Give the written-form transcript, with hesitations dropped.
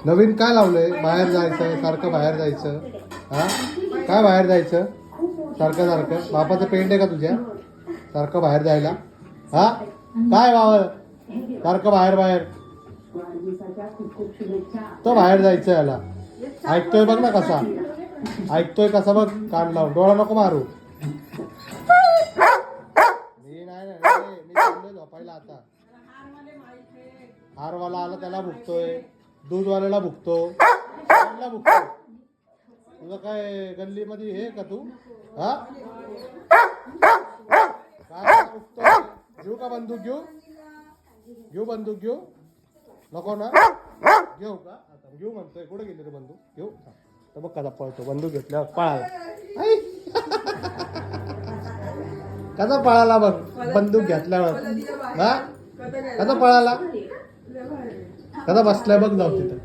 नवीन काय लावलंय? बाहेर जायचं सारखं, बाहेर जायचं. हा काय बाहेर जायचं सारखं सारखं? बापाचं पेंट आहे का तुझ्या सारखं बाहेर जायला? हा काय बाबा सारखं बाहेर बाहेर तो बाहेर जायचं याला. ऐकतोय बघ ना कसा, ऐकतोय कसा बघ, कान लावून. डोळा नको मारू. मी नाही मी चाललोय झोपायला आता. हारवाला आला त्याला भुकतोय, दूधवाल्याला भुकतो, कोणाला भुकतो? तुझं काय गल्लीमध्ये हे का तू? हा काय भुकतोय? घेऊ का बंदूक? घेऊ बंदूक? घेऊ नको ना? घेऊ का? आता घेऊ म्हणतोय. कुठे गेली रे बंदूक? घेऊ तर बघ कसा पळतो. बंदूक घेतल्यावर पळाला. कसा पळाला बघ बंदूक घेतल्यावर. हा कसा पळाला, कसा बसलाय बघ. जाऊ तिथं